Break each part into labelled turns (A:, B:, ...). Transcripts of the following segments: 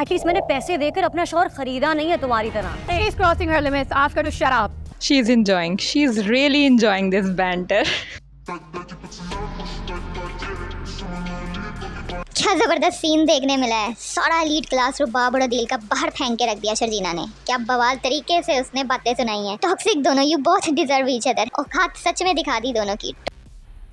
A: At least मैंने पैसे देकर अपना शौहर खरीदा नहीं है तुम्हारी तरह।
B: She's crossing her limits. Ask her to shut up.
C: She's enjoying. She's really enjoying this banter.
D: क्या जबरदस्त सीन देखने मिला है। सारा लीड क्लास रुबाब और अदील का बाहर फेंक के रख दिया शर्जीना ने। क्या बवाल तरीके से उसने बातें सुनाई हैं। टॉक्सिक दोनों, you both deserve each other. औकात सच में दिखा दी दोनों की।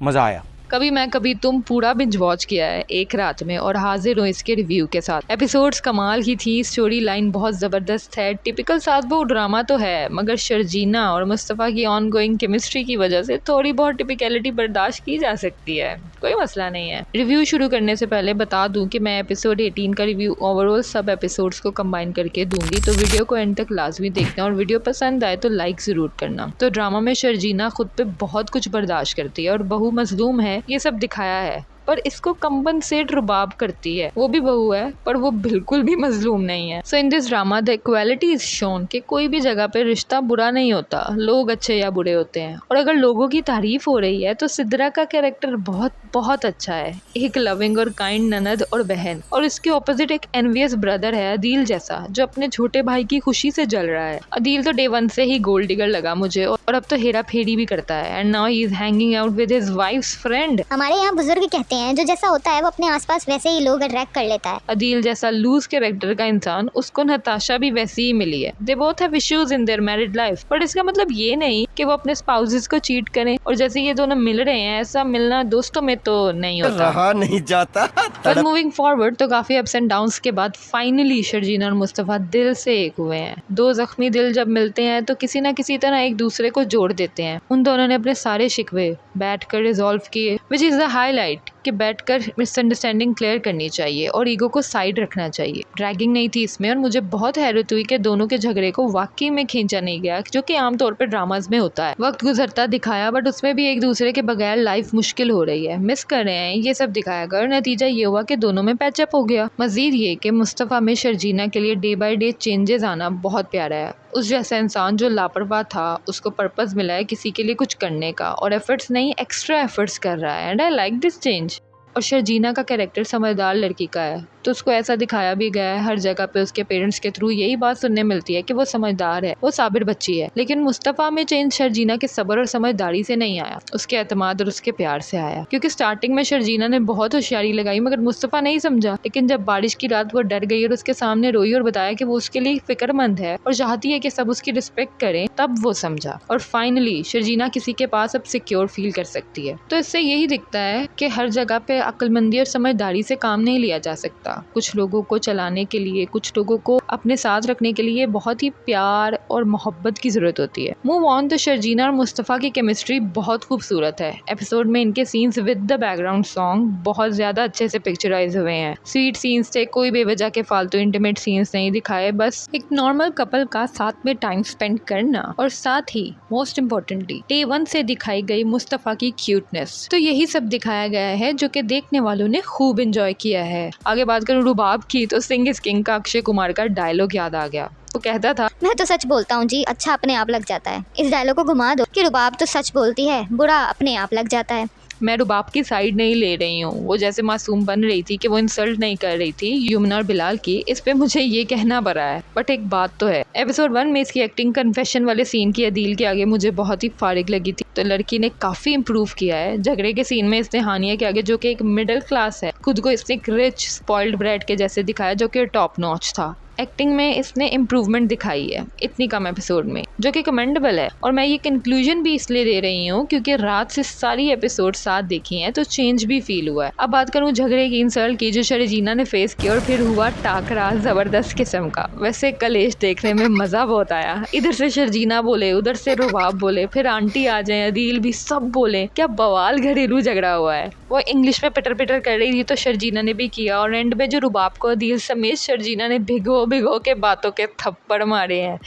E: मजा आया।
C: कभी मैं कभी तुम पूरा बिंज वॉच किया है एक रात में और हाजिर हूँ इसके रिव्यू के साथ। एपिसोड्स कमाल की थी, स्टोरी लाइन बहुत ज़बरदस्त है, टिपिकल सास बहू ड्रामा तो है, मगर शर्जीना और मुस्तफ़ा की ऑन गोइंग केमिस्ट्री की वजह से थोड़ी बहुत टिपिकलिटी बर्दाश्त की जा सकती है, कोई मसला नहीं है। रिव्यू शुरू करने से पहले बता दूं कि मैं एपिसोड 18 का रिव्यू ओवरऑल सब एपिसोड्स को कंबाइन करके दूंगी, तो वीडियो को एंड तक लाजमी देखना और वीडियो पसंद आए तो लाइक ज़रूर करना। तो ड्रामा में शर्जीना खुद पे बहुत कुछ बर्दाश्त करती है और बहू मजलूम है, ये सब दिखाया है, पर इसको कंपनसेट रुबाब करती है। वो भी बहू है पर वो बिल्कुल भी मजलूम नहीं है। So in this drama the equality is shown कि कोई भी जगह पे रिश्ता बुरा नहीं होता, लोग अच्छे या बुरे होते हैं। और अगर लोगों की तारीफ हो रही है तो सिद्रा का कैरेक्टर बहुत बहुत अच्छा है, एक लविंग और काइंड ननद और बहन, और इसके ऑपोजिट एक एनवियस ब्रदर है अदील जैसा, जो अपने छोटे भाई की खुशी से जल रहा है। अदील तो डे 1 से ही गोल्ड डिगर लगा मुझे, और अब तो हेरा फेरी भी करता है, and now he is hanging out with his wives friend.
D: हमारे यहाँ बुजुर्ग कहते हैं जो जैसा होता है वो अपने आसपास वैसे ही लोग अट्रैक्ट कर लेता है।
C: अदील जैसा लूज कैरेक्टर का इंसान, उसको नताशा भी वैसी ही मिली है। They both have issues in their married life, but इसका मतलब ये नहीं कि वो अपने स्पाउसेस को चीट करें, और जैसे ये दोनों मिल रहे हैं ऐसा मिलना दोस्तों में तो नहीं होता।
E: रहा नहीं जाता।
C: बट मूविंग फॉरवर्ड तो काफी अप्स एंड डाउन्स के बाद फाइनली शर्जीना और मुस्तफ़ा दिल से एक हुए हैं। दो जख्मी दिल जब मिलते हैं तो किसी ना किसी तरह एक दूसरे को जोड़ देते हैं। उन दोनों ने अपने सारे शिकवे बैठकर रिजॉल्व किए, विच इज द हाईलाइट कि बैठकर मिसअंडरस्टैंडिंग क्लियर करनी चाहिए और ईगो को साइड रखना चाहिए। ड्रैगिंग नहीं थी इसमें, और मुझे बहुत हैरत हुई कि दोनों के झगड़े को वाकई में खींचा नहीं गया, जो कि आमतौर पर ड्रामाज में होता है। वक्त गुजरता दिखाया, बट उसमें भी एक दूसरे के बगैर लाइफ मुश्किल हो रही है, मिस कर रहे हैं, ये सब दिखाया गया, और नतीजा ये हुआ कि दोनों में पैचअप हो गया। मजीद ये कि मुस्तफ़ा में शर्जीना के लिए डे बाई डे चेंजेस आना बहुत प्यारा है। उस जैसा इंसान जो लापरवाह था, उसको पर्पस मिला है किसी के लिए कुछ करने का, और एफर्ट्स नहीं एक्स्ट्रा एफर्ट्स कर रहा है, and I like this change. और शर्जीना का कैरेक्टर समझदार लड़की का है, तो उसको ऐसा दिखाया भी गया है। हर जगह पे उसके पेरेंट्स के थ्रू यही बात सुनने मिलती है कि वो समझदार है, वो साबिर बच्ची है। लेकिन मुस्तफ़ा में चेंज शर्जीना के सब्र और समझदारी से नहीं आया, उसके एतमाद और उसके प्यार से आया। क्योंकि स्टार्टिंग में शर्जीना ने बहुत होशियारी लगाई, मगर मुस्तफ़ा नहीं समझा। लेकिन जब बारिश की रात वो डर गई और उसके सामने रोई और बताया कि वो उसके लिए फिक्रमंद है और चाहती है कि सब उसकी रिस्पेक्ट करें, तब वो समझा। और फाइनली शर्जीना किसी के पास अब सिक्योर फील कर सकती है। तो इससे यही दिखता है कि हर जगह पे अक्लमंदी और समझदारी से काम नहीं लिया जा सकता। कुछ लोगों को चलाने के लिए, कुछ लोगों को अपने साथ रखने के लिए बहुत ही प्यार और मोहब्बत की जरूरत होती है। मूव ऑन तो शर्जीना और मुस्तफ़ा की केमिस्ट्री बहुत खूबसूरत है। एपिसोड में इनके scenes with the background song बहुत ज्यादा अच्छे से पिक्चराइज हुए हैं। स्वीट सीन्स थे, कोई बेवजह के फालतू इंटीमेट सीन्स नहीं दिखाए, बस एक नॉर्मल कपल का साथ में टाइम स्पेंड करना। और साथ ही मोस्ट इम्पोर्टेंटली डे 1 से दिखाई गई मुस्तफ़ा की क्यूटनेस। तो यही सब दिखाया गया है जो कि देखने वालों ने खूब एंजॉय किया है। आगे बात करूं रुबाब की, तो सिंह इज किंग का अक्षय कुमार का डायलॉग याद आ गया। वो कहता था,
D: मैं तो सच बोलता हूँ जी, अच्छा अपने आप लग जाता है। इस डायलॉग को घुमा दो कि रुबाब तो सच बोलती है, बुरा अपने आप लग जाता है।
C: मैं रुबाब की साइड नहीं ले रही हूँ, वो जैसे मासूम बन रही थी कि वो इंसल्ट नहीं कर रही थी यमुना और बिलाल की, इस पे मुझे ये कहना पड़ा है। बट एक बात तो है, एपिसोड 1 में इसकी एक्टिंग कन्फेशन वाले सीन की अदील के आगे मुझे बहुत ही फारिग लगी थी, तो लड़की ने काफी इम्प्रूव किया है। झगड़े के सीन में इसने हानिया के आगे, जो कि एक मिडिल क्लास है, खुद को इसने एक रिच स्पॉइल्ड ब्रेड के जैसे दिखाया, जो कि टॉप नॉच था। एक्टिंग में इसने इम्प्रूवमेंट दिखाई है इतनी कम एपिसोड में, जो कि कमेंडेबल है। और मैं ये कंक्लूजन भी इसलिए दे रही हूँ क्योंकि रात से सारी एपिसोड साथ देखी हैं, तो चेंज भी फील हुआ है। अब बात करूँ झगड़े की, इंसल्ट की, जो शर्जीना ने फेस की और फिर हुआ टाकरा जबरदस्त किस्म का। वैसे कलेश देखने में मजा बहुत आया। इधर से शर्जीना बोले, उधर से रुबाब बोले, फिर आंटी आ जाए, अदील भी, सब बोले। क्या बवाल घरेलू झगड़ा हुआ है। वो इंग्लिश में पिटर पिटर कर रही थी तो शर्जीना ने भी किया, और एंड में जो रुबाब को अदील समेत शर्जीना ने भिगो भिगो के बातों के थप्पड़ मारे हैं।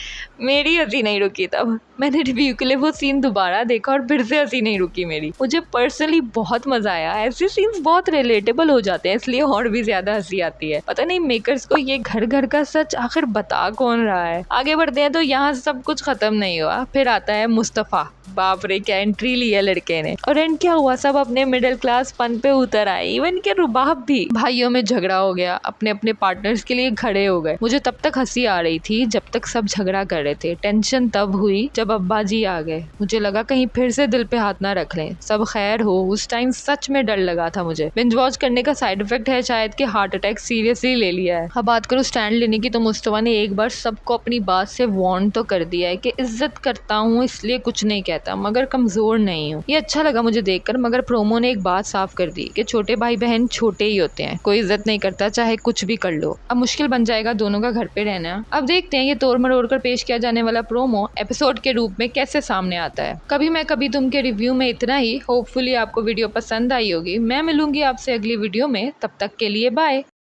C: मेरी हंसी नहीं रुकी तब। मैंने रिव्यू के लिए वो सीन दोबारा देखा और फिर से हंसी नहीं रुकी मेरी। मुझे पर्सनली बहुत मज़ा आया। ऐसे सीन्स बहुत रिलेटेबल हो जाते हैं, इसलिए और भी ज़्यादा हंसी आती है। पता नहीं मेकर्स को ये घर घर का सच आखिर बता कौन रहा है। आगे बढ़ते हैं तो यहाँ सब कुछ ख़त्म नहीं हुआ। फिर आता है मुस्तफ़ा। बाप रे क्या एंट्री ली है लड़के ने। और एंड क्या हुआ, सब अपने मिडिल क्लास पन पे उतर आए। इवन के रुबाब भी। भाइयों में झगड़ा हो गया, अपने अपने पार्टनर्स के लिए खड़े हो गए। मुझे तब तक हंसी आ रही थी जब तक सब झगड़ा कर रहे थे। टेंशन तब हुई जब अब्बा जी आ गए। मुझे लगा कहीं फिर से दिल पे हाथ ना रख लें, सब खैर हो। उस टाइम सच में डर लगा था मुझे। बिंज वॉच करने का साइड इफेक्ट है शायद कि हार्ट अटैक सीरियसली ले लिया है। अब बात करूँ स्टैंड लेने की तो मुस्तफा ने एक बार सबको अपनी बात से वार्न तो कर दिया है कि इज्जत करता हूँ इसलिए कुछ नहीं कहता, मगर कमजोर नहीं हूँ। ये अच्छा लगा मुझे देखकर। मगर प्रोमो ने एक बात साफ कर दी कि छोटे भाई बहन छोटे ही होते हैं, कोई इज्जत नहीं करता चाहे कुछ भी कर लो। अब मुश्किल बन जाएगा दोनों का घर पे रहना। अब देखते हैं ये तोड़ मरोड़ कर पेश किया जाने वाला प्रोमो एपिसोड के रूप में कैसे सामने आता है। कभी मैं कभी तुम के रिव्यू में इतना ही। होपफुली आपको वीडियो पसंद आई होगी। मैं मिलूंगी आपसे अगली वीडियो में, तब तक के लिए बाय।